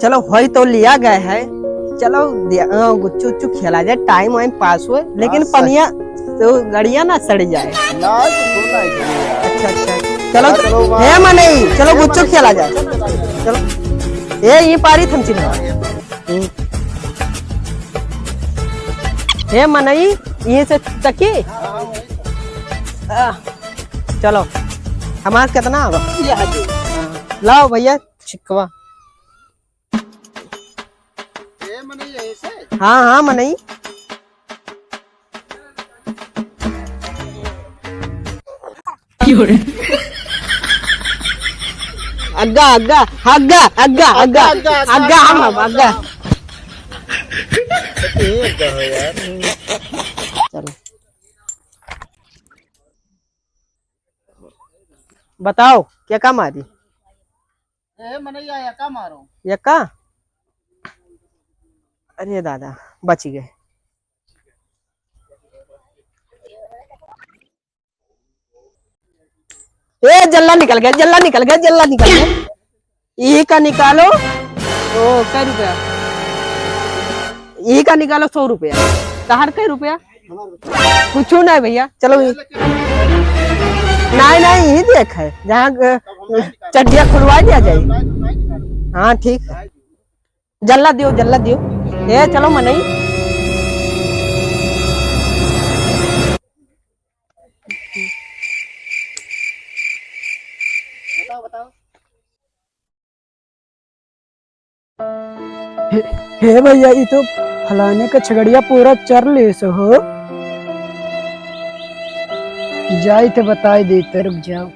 चलो होई तो लिया गया है। चलो गुच्चू उच्चू खेला जाए, टाइम वाइम पास हुए, लेकिन पनिया तो गड़िया ना सड़ जाए। अच्छा अच्छा चलो है मने, चलो गुच्चू खेला जाए। चलो ये पारी थम चिन्ह है मनई ये से तकी। चलो हमार कितना होगा? लाओ भैया छिकवा। हाँ हाँ मनई अग्गा अग्गा अग्गा अग्गा अग्गा अग्गा हम अग्गा। चलो बताओ क्या काम आ रही? यका मारो। यका? अरे दादा बच गए। ए जल्ला निकल गया, जल्ला निकल गया, जल्ला निकल गया। यही का निकालो। ओ कै रुपया? यही का निकालो 100 रुपया। कहाँ कै रुपया? कुछ नहीं भैया, चलो नहीं नहीं यही देख है जहाँ चड्डिया खुलवा दिया जाए। हाँ ठीक है, जल्ला दियो जल्ला दियो। ये चलो मनई बताओ। हे भैया ये तो फलाने का छगड़िया पूरा चर ले सो हो जाई थे बताई देते रुक जाओ।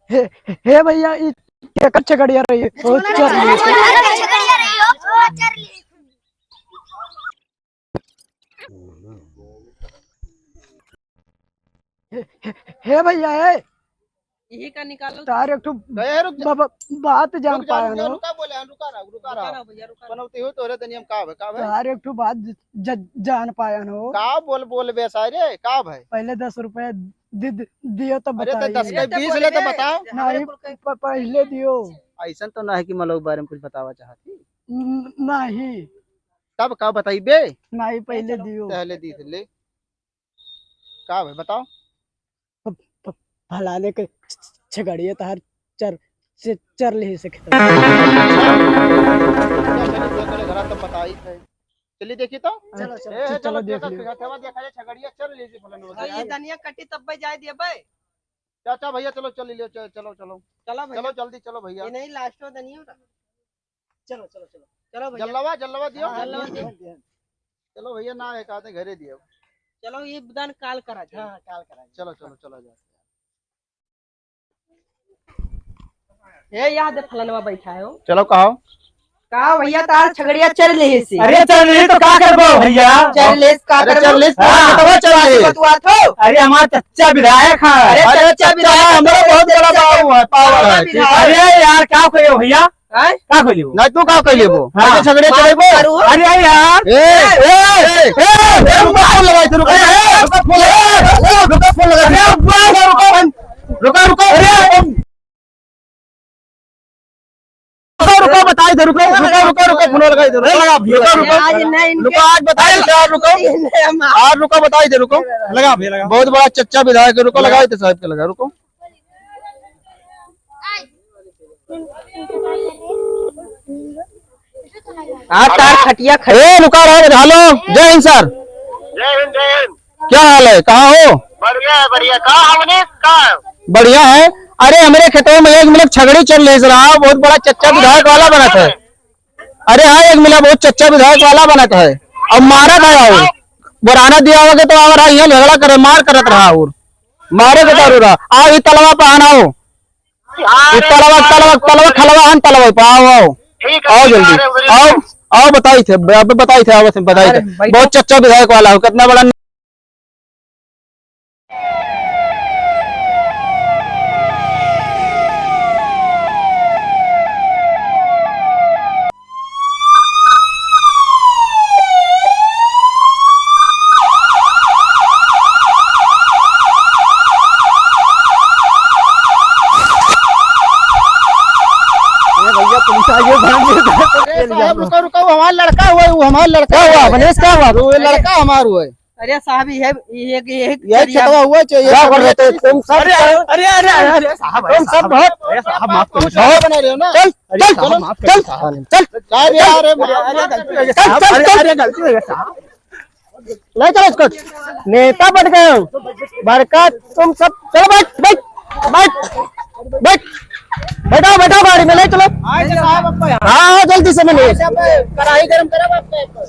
हे भैया ये क्या छगड़िया रही है वो चर ले सो। हे भैया है यही का निकालो। तार एक बात जान पाया ना। बनौती हो तोरे तनियम का है तार एक बात जान पाया ना। का बोल बे सारे का भाई? पहले 10 रुपए दियो तो अरे तो बताइए। 10 के 20 ले तो बताओ। नहीं पहले दियो। ऐसा तो ना है कि मतलब बारे में कुछ बतावा चाहती नहीं तब का बताई बे? नहीं पहले दियो। पहले दी ले का भाई बताओ। फलाने के छगड़िए तार चर ले से तो बताई थे। चलिए देखिए तो चलो देख लियो। छगड़िया चल लीजिए फलन ये धनिया कटी तब जाए दिए भाई। चाचा भैया चलो चल लियो चलो चलो चलो चलो जल्दी चलो भैया। ये नहीं लास्ट में धनिया होगा। चलो चलो चलो चलो भैया। जल्लवा जल्लवा दियो। जल्लवा दियो। चलो भैया ना है कहते घरे दियो। चलो ये दान काल करा जाए। हाँ काल करा। चलो चलो चलो जाओ। ये यहाँ दे फलनवा बैठा है। चलो कहो का भैया तार छगड़िया चल ले सी। अरे चल ले तो का करबो भैया? चल ले का अरे करबो? चल ले हाँ, चल ले। बतवा थो। अरे हमारा चच्चा विधायक है। अरे चच्चा विधायक हमारा बहुत बड़ा पावर है। अरे यार क्या खोयो भैया? हैं? क्या खोलियो? नहीं तू का कहले वो हाँ। झगड़े चले वो। अरे यार फोन लगाई थे। रुको रुको रुको बताई दे। रुको रुको रुको रुको फोन लगाई दे। आज नहीं रुको आज बताई दे। रुको आज रुको बताई दे। रुको लगा भैया लगा। बहुत बड़ा चच्चा विधायक। रुको लगाई थे साहब के लगा। रुको तार खटिया खड़े रुका रहे। हेलो जय हिंद सर। जय हिंद जय हिंद। क्या हाल है? कहाँ हो? बढ़िया है बढ़िया। कहाँ हमने कहाँ? बढ़िया है। अरे हमारे खेतों में एक मिनट छगड़ी चल रहा है। बहुत बड़ा चच्चा विधायक वाला बना था। अरे हाँ एक मिला बहुत चच्चा विधायक वाला बना था और मारा था और बुराना दिया होगा तो अगर यहाँ झगड़ा करे मार करत रहा और मारे के दारू रहा। आओ ये तलवा पे आना हो। तलवा तलवा तलवा खलवा हम तलवा पे आओ आओ आओ जल्दी आओ आओ। बताई थे बताई थे आओ बताई थे। बहुत चच्चा विधायक वाला हो। कितना बड़ा ये साहब रुको रुको, वो हमारा लड़का हुआ है, वो हमारा लड़का क्या हुआ मनीष, क्या हुआ? वो लड़का हमारा हुआ है। अरे साहब ये यही छटवा हुआ चाहिए। क्या कर रहे थे तुम सब? अरे अरे अरे अरे साहब, तुम सब बहुत साहब माफ करो, बहुत बना रहे हो ना। चल चल साहब माफ करो, साहब। चल क्या रे यार, चल गलती हो गई साहब। ले चलो इसको। नेता बन गए हो, बरकत तुम सब। चलो बैठ बैठ बैठ बैठ, बैठाओ बैठाओ गाड़ी में ले चलो। साहब आपको यहाँ हाँ जल्दी से मनीष। कढ़ाई गरम करा आपका।